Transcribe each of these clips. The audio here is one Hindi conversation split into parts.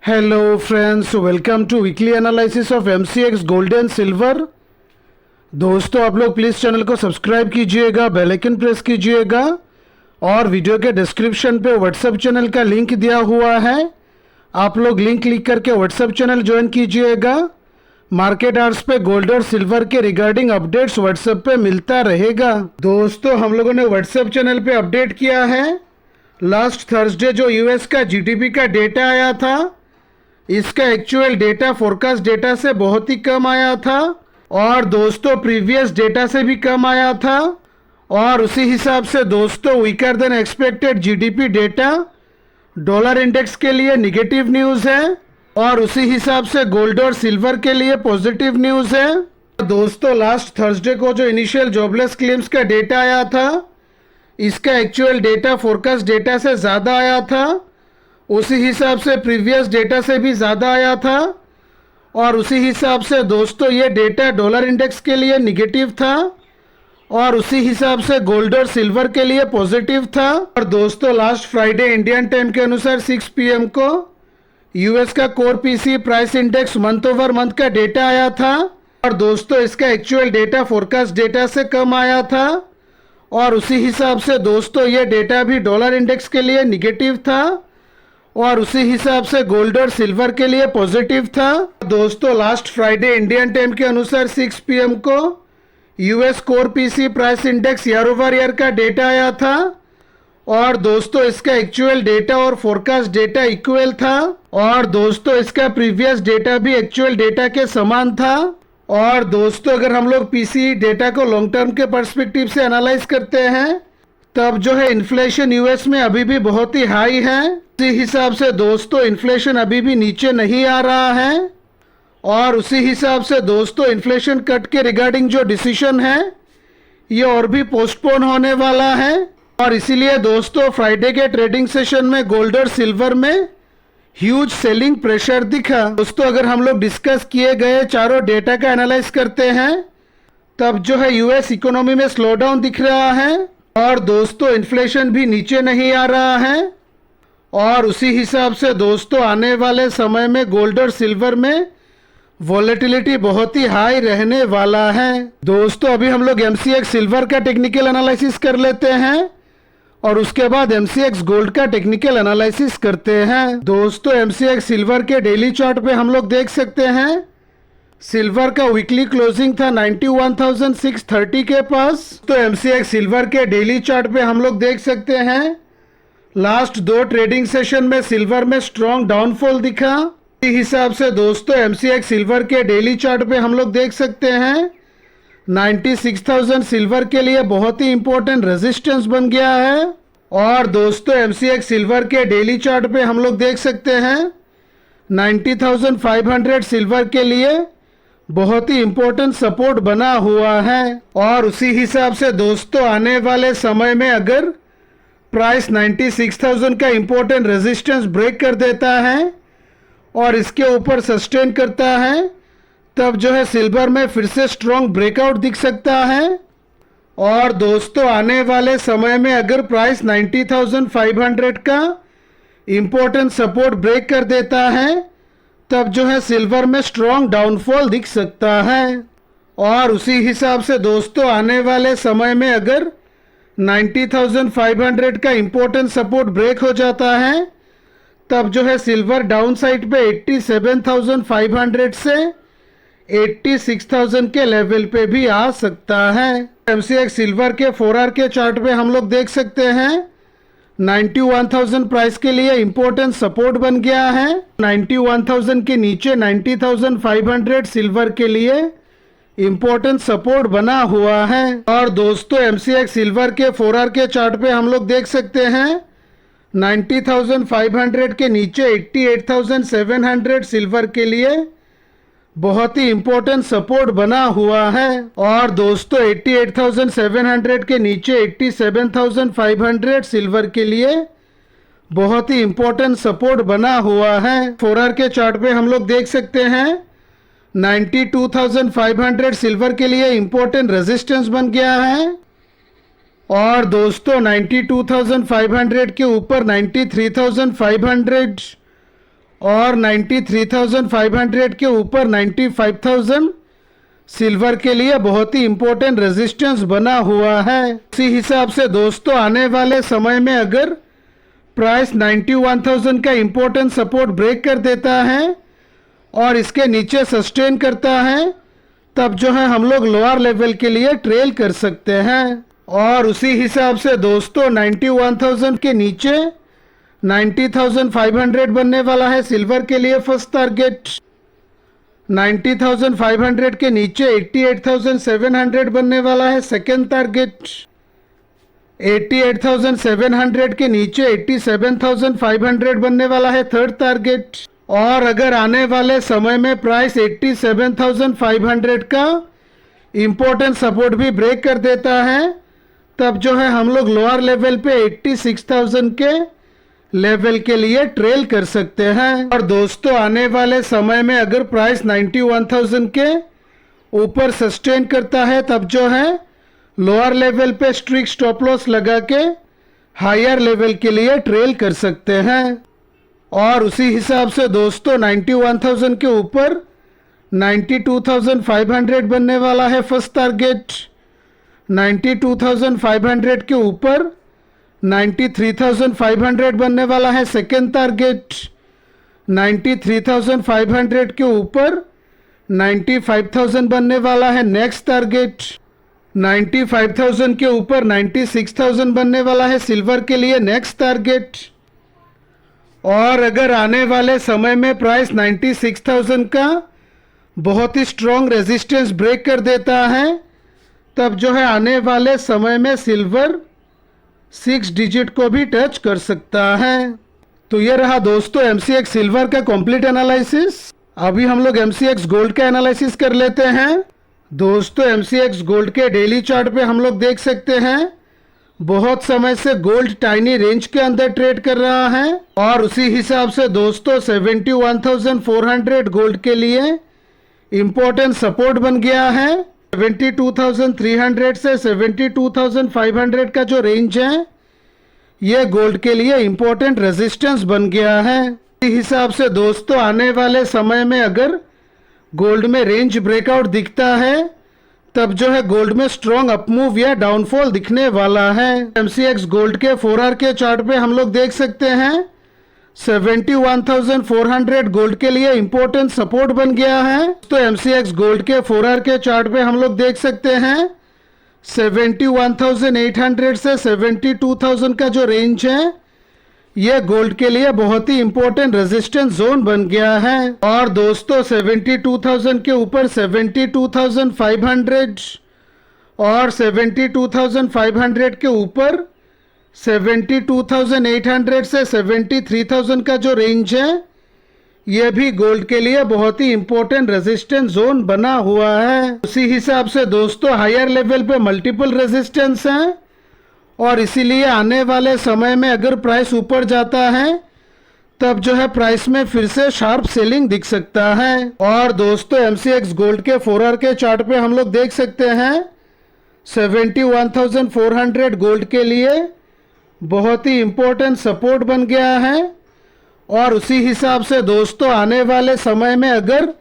Hello friends, welcome to weekly analysis of MCX gold and silver. दोस्तों, आप लोग प्लीज़ चैनल को सब्सक्राइब कीजिएगा, बेल आइकन प्रेस कीजिएगा और वीडियो के डिस्क्रिप्शन पे व्हाट्सएप चैनल का लिंक दिया हुआ है। आप लोग लिंक क्लिक करके व्हाट्सएप चैनल ज्वाइन कीजिएगा। मार्केट आवर्स पे गोल्ड और सिल्वर के रिगार्डिंग अपडेट्स व्हाट्सएप पे मिलता रहेगा। दोस्तों, हम लोगों ने व्हाट्सएप चैनल पे अपडेट किया है। लास्ट थर्सडे जो यूएस का जीडीपी का डेटा आया था, इसका एक्चुअल डेटा फोरकास्ट डेटा से बहुत ही कम आया था और दोस्तों प्रीवियस डेटा से भी कम आया था। और उसी हिसाब से दोस्तों weaker then expected GDP data dollar index के लिए निगेटिव न्यूज़ है और उसी हिसाब से गोल्ड और सिल्वर के लिए पॉजिटिव न्यूज़ है। दोस्तों, लास्ट थर्सडे को जो इनिशियल जॉबलेस क्लेम्स का डेटा आया था, इसका एक्चुअल डेटा फोरकास्ट डेटा से ज़्यादा आया था। उसी हिसाब से प्रीवियस डेटा से भी ज़्यादा आया था और उसी हिसाब से दोस्तों ये डेटा डॉलर इंडेक्स के लिए निगेटिव था और उसी हिसाब से गोल्ड और सिल्वर के लिए पॉजिटिव था। और दोस्तों, लास्ट फ्राइडे इंडियन टाइम के अनुसार 6 PM को यूएस का core PC price index month over month का डेटा आया था और दोस्तों इसका एक्चुअल डेटा फोरकास्ट डेटा से कम आया था और उसी हिसाब से दोस्तों ये डेटा भी डॉलर इंडेक्स के लिए निगेटिव था और उसी हिसाब से गोल्ड और सिल्वर के लिए पॉजिटिव था। दोस्तों, लास्ट फ्राइडे इंडियन टाइम के अनुसार 6 PM को US core PC price index year over year का डेटा आया था और दोस्तों इसका एक्चुअल डेटा और फोरकास्ट डेटा इक्वल था और दोस्तों इसका प्रीवियस डेटा भी एक्चुअल डेटा के समान था। और दोस्तों, अगर हम लोग पीसी डेटा को लॉन्ग टर्म के पर्सपेक्टिव से एनालाइज करते हैं, तब जो है इन्फ्लेशन यूएस में अभी भी बहुत ही हाई है। इसी हिसाब से दोस्तों इन्फ्लेशन अभी भी नीचे नहीं आ रहा है और उसी हिसाब से दोस्तों इन्फ्लेशन कट के रिगार्डिंग जो डिसीजन है ये और भी पोस्टपोन होने वाला है और इसीलिए दोस्तों फ्राइडे के ट्रेडिंग सेशन में गोल्ड और सिल्वर में ह्यूज सेलिंग प्रेशर दिखा। दोस्तों, अगर हम लोग डिस्कस किए गए चारों डेटा का एनालाइज करते हैं, तब जो है यूएस इकोनॉमी में स्लो डाउन दिख रहा है और दोस्तों इन्फ्लेशन भी नीचे नहीं आ रहा है और उसी हिसाब से दोस्तों आने वाले समय में गोल्ड और सिल्वर में वॉलेटिलिटी बहुत ही हाई रहने वाला है। दोस्तों, अभी हम लोग एमसीएक्स सिल्वर का टेक्निकल एनालिसिस कर लेते हैं और उसके बाद एमसीएक्स गोल्ड का टेक्निकल एनालिसिस करते हैं। दोस्तों, एमसीएक्स सिल्वर के डेली चार्ट पे हम लोग देख सकते हैं सिल्वर का वीकली क्लोजिंग था 91,630 के पास। तो एमसीएक्स सिल्वर के डेली चार्ट पे हम लोग देख सकते हैं लास्ट 2 ट्रेडिंग सेशन में सिल्वर में स्ट्रॉन्ग डाउनफॉल दिखा। इसी हिसाब से दोस्तों एमसीएक्स सिल्वर के डेली चार्ट पे हम लोग देख सकते हैं 96,000 सिल्वर के लिए बहुत ही इंपॉर्टेंट रेजिस्टेंस बन गया है और दोस्तों एमसीएक्स सिल्वर के डेली चार्ट पे हम लोग देख सकते हैं 90,500 सिल्वर के लिए बहुत ही इंपॉर्टेंट सपोर्ट बना हुआ है। और उसी हिसाब से दोस्तों आने वाले समय में अगर प्राइस 96,000 का इंपॉर्टेंट रेजिस्टेंस ब्रेक कर देता है और इसके ऊपर सस्टेन करता है, तब जो है सिल्वर में फिर से स्ट्रॉन्ग ब्रेकआउट दिख सकता है। और दोस्तों आने वाले समय में अगर प्राइस 90,500 का इंपॉर्टेंट सपोर्ट ब्रेक कर देता है, तब जो है सिल्वर में स्ट्रॉन्ग डाउनफॉल दिख सकता है। और उसी हिसाब से दोस्तों आने वाले समय में अगर 90,500 का इंपॉर्टेंट सपोर्ट ब्रेक हो जाता है, तब जो है सिल्वर डाउन साइड पे 87,500 से 86,000 के लेवल पे भी आ सकता है। एमसीएक्स सिल्वर के 4 आवर के चार्ट पे हम लोग देख सकते हैं 91,000 प्राइस के लिए इंपॉर्टेंट सपोर्ट बन गया है। 91,000 के नीचे 90,500 सिल्वर के लिए इंपॉर्टेंट सपोर्ट बना हुआ है। और दोस्तों एमसीएक्स सिल्वर के 4 आवर के चार्ट पे हम लोग देख सकते हैं 90,500 के नीचे 88,700 सिल्वर के लिए बहुत ही इंपॉर्टेंट सपोर्ट बना हुआ है। और दोस्तों 88,700 के नीचे 87,500 सिल्वर के लिए बहुत ही इंपॉर्टेंट सपोर्ट बना हुआ है। 4 आवर के चार्ट पे हम लोग देख सकते हैं 92,500 सिल्वर के लिए इंपॉर्टेंट रेजिस्टेंस बन गया है और दोस्तों 92,500 के ऊपर 93,500 और 93,500 के ऊपर 95,000 सिल्वर के लिए बहुत ही इंपॉर्टेंट रेजिस्टेंस बना हुआ है। इसी हिसाब से दोस्तों आने वाले समय में अगर प्राइस 91,000 का इंपॉर्टेंट सपोर्ट ब्रेक कर देता है और इसके नीचे सस्टेन करता है, तब जो है हम लोग लोअर लेवल के लिए ट्रेल कर सकते हैं। और उसी हिसाब से दोस्तों 91,000 के नीचे 90,500 बनने वाला है सिल्वर के लिए फर्स्ट टारगेट। 90,500 के नीचे 88,700 बनने वाला है सेकेंड टारगेट। 88,700 के नीचे 87,500 बनने वाला है थर्ड टारगेट। और अगर आने वाले समय में प्राइस 87,500 का इम्पोर्टेंट सपोर्ट भी ब्रेक कर देता है, तब जो है हम लोग लोअर लेवल पे 86,000 के लेवल के लिए ट्रेल कर सकते हैं। और दोस्तों आने वाले समय में अगर प्राइस 91,000 के ऊपर सस्टेन करता है, तब जो है लोअर लेवल पे स्ट्रिक्ट स्टॉप लॉस लगा के हायर लेवल के लिए ट्रेल कर सकते हैं। और उसी हिसाब से दोस्तों 91,000 के ऊपर 92,500 बनने वाला है फर्स्ट टारगेट। 92,500 के ऊपर 93,500 बनने वाला है सेकेंड टारगेट। 93,500 के ऊपर 95,000 बनने वाला है नेक्स्ट टारगेट। 95,000 के ऊपर 96,000 बनने वाला है सिल्वर के लिए नेक्स्ट टारगेट। और अगर आने वाले समय में प्राइस 96,000 का बहुत ही स्ट्रॉन्ग रेजिस्टेंस ब्रेक कर देता है, तब जो है आने वाले समय में सिल्वर 6 डिजिट को भी टच कर सकता है। तो ये रहा दोस्तों MCX सिल्वर का कंप्लीट एनालिसिस। अभी हम लोग MCX गोल्ड का एनालिसिस कर लेते हैं। दोस्तों MCX गोल्ड के डेली चार्ट पे हम लोग देख सकते हैं बहुत समय से गोल्ड टाइनी रेंज के अंदर ट्रेड कर रहा है। और उसी हिसाब से दोस्तों 71,400 गोल्ड के लिए इम्पोर्टेंट सपोर्ट बन गया है। 72,300 से 72,500 का जो रेंज है, ये गोल्ड के लिए इम्पोर्टेंट रेजिस्टेंस बन गया है। इसी हिसाब से दोस्तों आने वाले समय में अगर गोल्ड में रेंज ब्रेकआउट दिखता है, तब जो है गोल्ड में स्ट्रॉन्ग अपमूव या डाउनफॉल दिखने वाला है। MCX गोल्ड के 4 आवर के चार्ट पे हम लोग देख सकते हैं 71,400 गोल्ड के लिए इम्पोर्टेंट सपोर्ट बन गया है। तो MCX गोल्ड के 4 आवर के चार्ट पे हम लोग देख सकते हैं 71,800 से 72,000 का जो रेंज है, ये गोल्ड के लिए बहुत ही इम्पोर्टेंट रेजिस्टेंस जोन बन गया है। और दोस्तों 72,000 के ऊपर 72,500 और 72,500 के ऊपर 72,800 से 73,000 का जो रेंज है, ये भी गोल्ड के लिए बहुत ही इम्पोर्टेंट रेजिस्टेंस जोन बना हुआ है। उसी हिसाब से दोस्तों हायर लेवल पे मल्टीपल रेजिस्टेंस हैं और इसीलिए आने वाले समय में अगर प्राइस ऊपर जाता है, तब जो है प्राइस में फिर से शार्प सेलिंग दिख सकता है। और दोस्तों MCX गोल्ड के 4 आवर के चार्ट पे हम लोग देख सकते हैं 71,400 गोल्ड के लिए बहुत ही इम्पोर्टेंट सपोर्ट बन गया है। और उसी हिसाब से दोस्तों आने वाले समय में अगर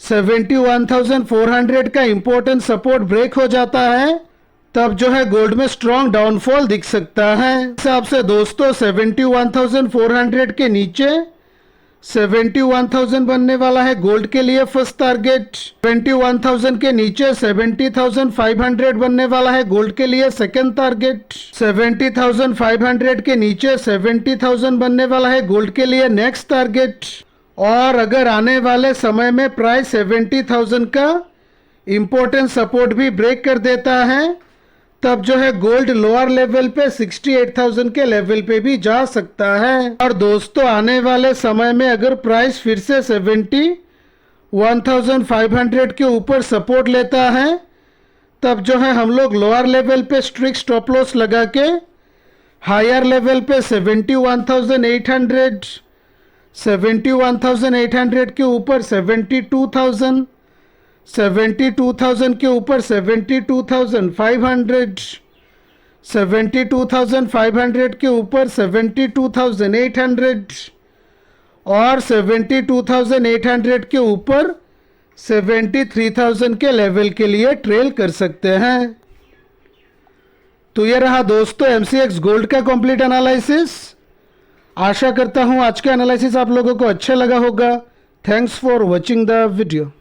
71,400 का इम्पोर्टेंट सपोर्ट ब्रेक हो जाता है, तब जो है गोल्ड में स्ट्रॉन्ग डाउनफॉल दिख सकता है। इस हिसाब से दोस्तों 71,400 के नीचे 71,000 बनने वाला है गोल्ड के लिए फर्स्ट टारगेट। 71,000 के नीचे 70,500 बनने वाला है गोल्ड के लिए सेकंड टारगेट। 70,500 के नीचे 70,000 बनने वाला है गोल्ड के लिए नेक्स्ट टारगेट। और अगर आने वाले समय में प्राइस 70,000 का इम्पोर्टेंट सपोर्ट भी ब्रेक कर देता है, तब जो है गोल्ड लोअर लेवल पे 68,000 के लेवल पे भी जा सकता है। और दोस्तों आने वाले समय में अगर प्राइस फिर से 71,500 के ऊपर सपोर्ट लेता है, तब जो है हम लोग लोअर लेवल पे स्ट्रिक्ट स्टॉप लॉस लगा के हायर लेवल पे 71,800 के ऊपर 72,000 72,000 के ऊपर 72,500 72,500 के ऊपर 72,800 और 72,800 के ऊपर 73,000 के लेवल के लिए ट्रेल कर सकते हैं। तो ये रहा दोस्तों MCX गोल्ड का कंप्लीट एनालिसिस। आशा करता हूं आज का एनालिसिस आप लोगों को अच्छा लगा होगा। Thanks for watching the video.